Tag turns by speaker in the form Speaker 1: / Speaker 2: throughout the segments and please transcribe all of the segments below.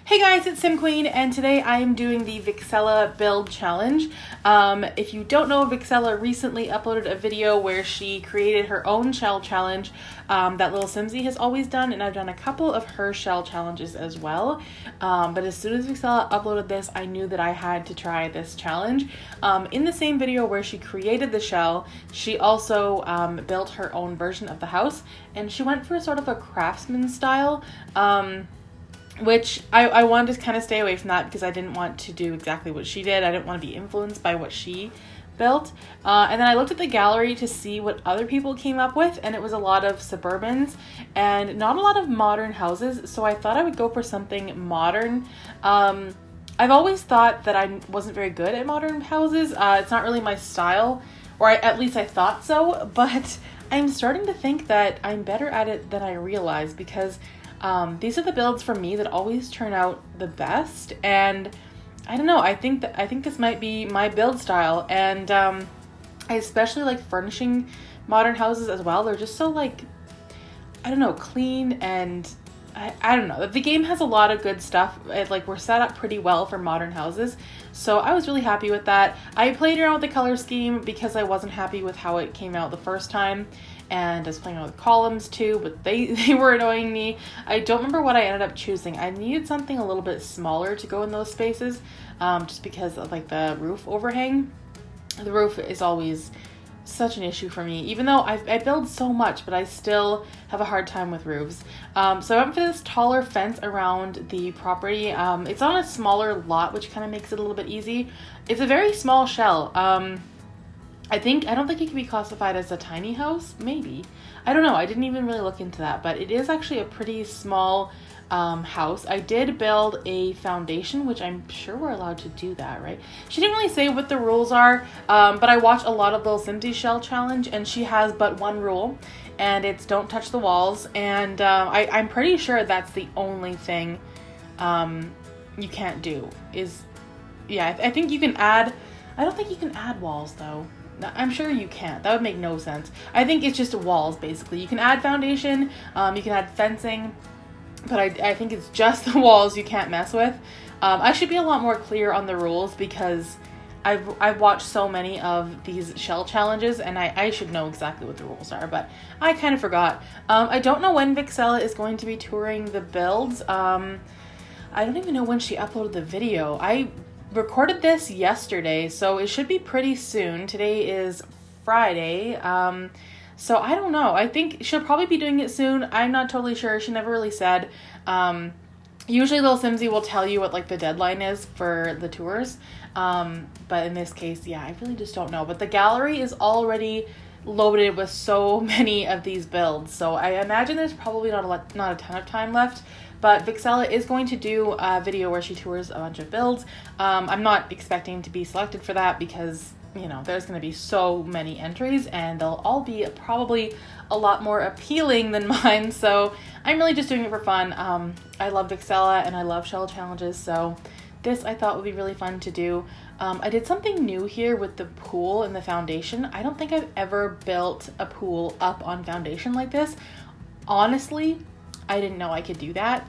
Speaker 1: Hey guys, it's Sim Queen, and today I am doing the Vixella build challenge. If you don't know, Vixella recently uploaded a video where she created her own shell challenge that Little Simsy has always done, and I've done a couple of her shell challenges as well. But as soon as Vixella uploaded this, I knew that I had to try this challenge. In the same video where she created the shell, she also built her own version of the house, and she went for sort of a craftsman style. Which I wanted to kind of stay away from that because I didn't want to do exactly what she did. I didn't want to be influenced by what she built. And then I looked at the gallery to see what other people came up with, and it was a lot of suburbans and not a lot of modern houses. So I thought I would go for something modern. I've always thought that I wasn't very good at modern houses. It's not really my style, or at least I thought so, but I'm starting to think that I'm better at it than I realized because these are the builds for me that always turn out the best, and I don't know, I think this might be my build style, and I especially like furnishing modern houses as well. They're just so like, I don't know, clean, and I don't know. The game has a lot of good stuff. Like, we're set up pretty well for modern houses, so I was really happy with that. I played around with the color scheme because I wasn't happy with how it came out the first time. And I was playing with columns too, but they were annoying me. I don't remember what I ended up choosing. I needed something a little bit smaller to go in those spaces, just because of like the roof overhang. The roof is always such an issue for me, even though I build so much, but I still have a hard time with roofs. So I went for this taller fence around the property. It's on a smaller lot, which kind of makes it a little bit easy. It's a very small shell. I don't think it can be classified as a tiny house, maybe. I don't know, I didn't even really look into that, but it is actually a pretty small house. I did build a foundation, which I'm sure we're allowed to do that, right? She didn't really say what the rules are, but I watched a lot of Little Simsy Shell Challenge, and she has but one rule, and it's don't touch the walls, and I'm pretty sure that's the only thing you can't do, I think you can add, I don't think you can add walls though. I'm sure you can't. That would make no sense. I think it's just walls, basically. You can add foundation, you can add fencing, but I think it's just the walls you can't mess with. I should be a lot more clear on the rules because I've watched so many of these shell challenges, and I should know exactly what the rules are, but I kind of forgot. I don't know when Vixella is going to be touring the builds. I don't even know when she uploaded the video. I recorded this yesterday, so it should be pretty soon. Today is Friday, so I don't know. I think she'll probably be doing it soon. I'm not totally sure. She never really said. Usually Little Simsy will tell you what like the deadline is for the tours, but in this case, yeah, I really just don't know. But the gallery is already loaded with so many of these builds, so I imagine there's probably not a ton of time left. But Vixella is going to do a video where she tours a bunch of builds. I'm not expecting to be selected for that because, you know, there's going to be so many entries and they'll all be probably a lot more appealing than mine. So I'm really just doing it for fun. I love Vixella and I love shell challenges. So this I thought would be really fun to do. I did something new here with the pool and the foundation. I don't think I've ever built a pool up on foundation like this. Honestly, I didn't know I could do that.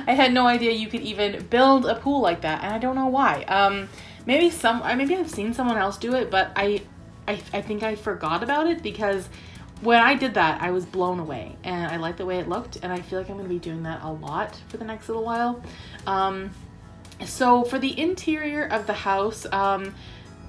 Speaker 1: I had no idea you could even build a pool like that, and I don't know why. Maybe I've seen someone else do it, but I think I forgot about it because when I did that, I was blown away, and I liked the way it looked, and I feel like I'm going to be doing that a lot for the next little while. So for the interior of the house,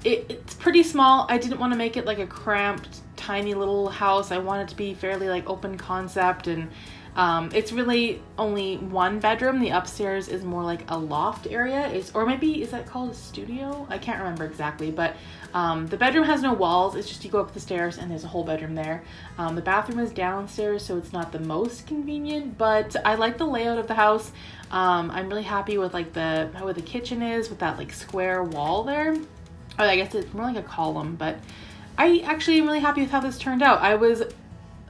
Speaker 1: it's pretty small. I didn't want to make it like a cramped, tiny little house. I want it to be fairly like open concept, and it's really only one bedroom. The upstairs is more like a loft area, or maybe is that called a studio? I can't remember exactly, but the bedroom has no walls. It's just you go up the stairs and there's a whole bedroom there. The bathroom is downstairs, so it's not the most convenient, but I like the layout of the house. I'm really happy with like how the kitchen is with that like square wall there. Or I guess it's more like a column, but I actually am really happy with how this turned out.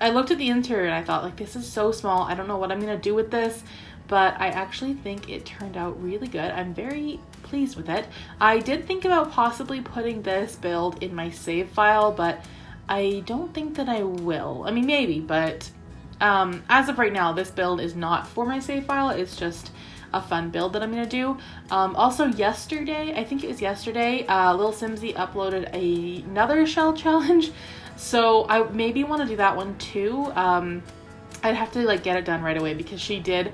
Speaker 1: I looked at the interior and I thought, like, this is so small. I don't know what I'm going to do with this, but I actually think it turned out really good. I'm very pleased with it. I did think about possibly putting this build in my save file, but I don't think that I will. I mean, maybe, but as of right now, this build is not for my save file. It's just a fun build that I'm gonna do. Also yesterday, I think it was yesterday, Lil Simsy uploaded another shell challenge. So I maybe want to do that one too. I'd have to like get it done right away because she did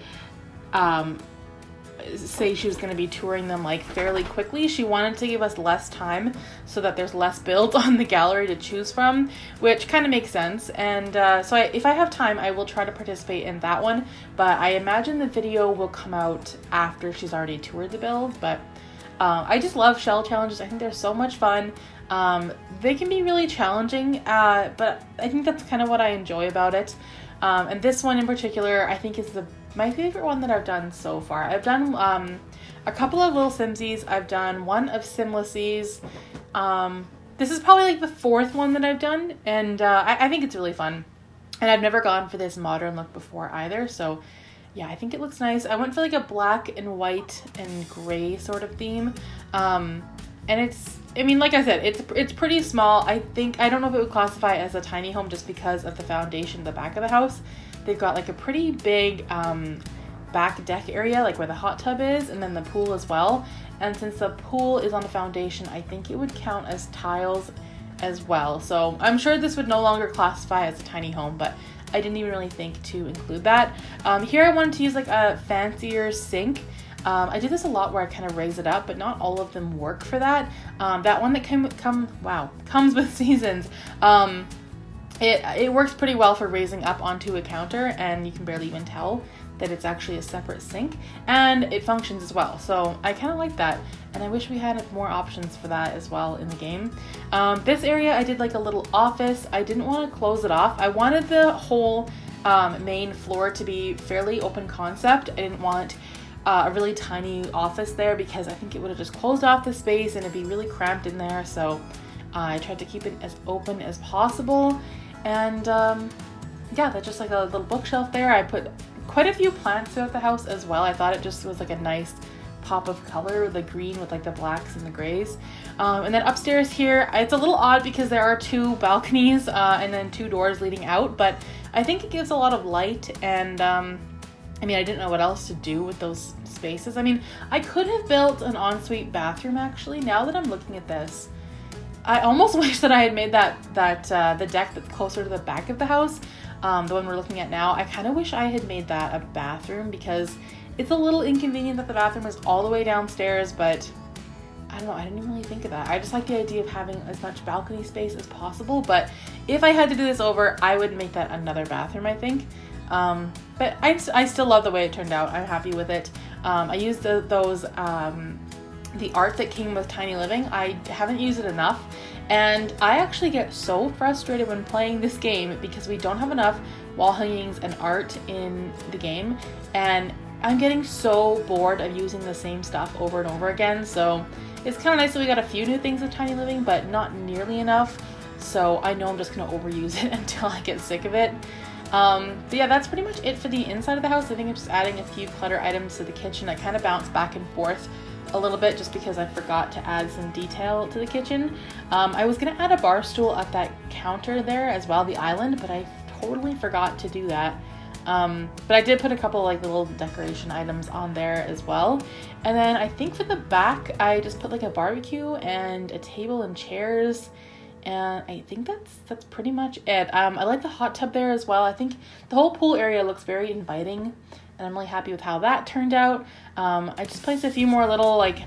Speaker 1: say she was going to be touring them like fairly quickly. She wanted to give us less time so that there's less builds on the gallery to choose from, which kind of makes sense. And so if I have time, I will try to participate in that one, but I imagine the video will come out after she's already toured the build. But I just love shell challenges. I think they're so much fun. They can be really challenging, but I think that's kind of what I enjoy about it. And this one in particular, I think is my favorite one that I've done so far. I've done a couple of Little Simsies. I've done one of Simlissies. This is probably like the fourth one that I've done, and I think it's really fun. And I've never gone for this modern look before either, so yeah, I think it looks nice. I went for like a black and white and gray sort of theme. And I mean, like I said, it's pretty small. I don't know if it would classify as a tiny home just because of the foundation at the back of the house. They've got like a pretty big back deck area, like where the hot tub is, and then the pool as well. And since the pool is on the foundation, I think it would count as tiles as well. So I'm sure this would no longer classify as a tiny home, but I didn't even really think to include that. Here I wanted to use like a fancier sink. I do this a lot where I kind of raise it up, but not all of them work for that. That one that comes with seasons. It works pretty well for raising up onto a counter, and you can barely even tell that it's actually a separate sink, and it functions as well. So I kind of like that, and I wish we had more options for that as well in the game. This area I did like a little office. I didn't want to close it off. I wanted the whole main floor to be fairly open concept. I didn't want a really tiny office there because I think it would have just closed off the space and it'd be really cramped in there. So I tried to keep it as open as possible. And yeah, that's just like a little bookshelf there. I put quite a few plants throughout the house as well. I thought it just was like a nice pop of color, the green with like the blacks and the grays. And then upstairs here, it's a little odd because there are two balconies and then two doors leading out, but I think it gives a lot of light. And I mean, I didn't know what else to do with those spaces. I mean, I could have built an ensuite bathroom actually. Now that I'm looking at this, I almost wish that I had made the deck that's closer to the back of the house, the one we're looking at now. I kind of wish I had made that a bathroom because it's a little inconvenient that the bathroom is all the way downstairs, but I don't know, I didn't even really think of that. I just like the idea of having as much balcony space as possible, but if I had to do this over, I would make that another bathroom, I think. But I still love the way it turned out. I'm happy with it. I used the art that came with Tiny Living. I haven't used it enough, and I actually get so frustrated when playing this game because we don't have enough wall hangings and art in the game, and I'm getting so bored of using the same stuff over and over again. So it's kind of nice that we got a few new things with Tiny Living, but not nearly enough. So I know I'm just gonna overuse it until I get sick of it. But yeah, that's pretty much it for the inside of the house. I think I'm just adding a few clutter items to the kitchen. I kind of bounce back and forth a little bit just because I forgot to add some detail to the kitchen. I was gonna add a bar stool at that counter there as well, the island, but I totally forgot to do that. But I did put a couple like little decoration items on there as well. And then I think for the back, I just put like a barbecue and a table and chairs. And I think that's pretty much it. I like the hot tub there as well. I think the whole pool area looks very inviting, and I'm really happy with how that turned out. I just placed a few more little like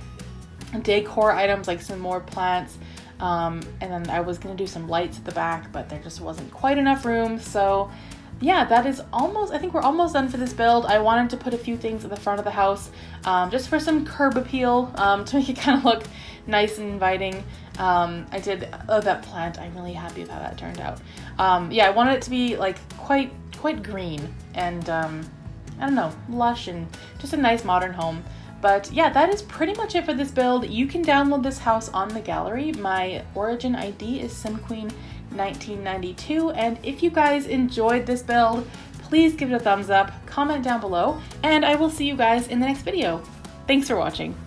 Speaker 1: decor items, like some more plants, and then I was gonna do some lights at the back, but there just wasn't quite enough room. So yeah, that is I think we're almost done for this build. I wanted to put a few things at the front of the house, just for some curb appeal, to make it kind of look nice and inviting. I did that plant. I'm really happy with how that turned out. Yeah, I wanted it to be like quite green and I don't know, lush and just a nice modern home. But yeah, that is pretty much it for this build. You can download this house on the gallery. My origin ID is SimQueen1992, and if you guys enjoyed this build, please give it a thumbs up, comment down below, and I will see you guys in the next video. Thanks for watching.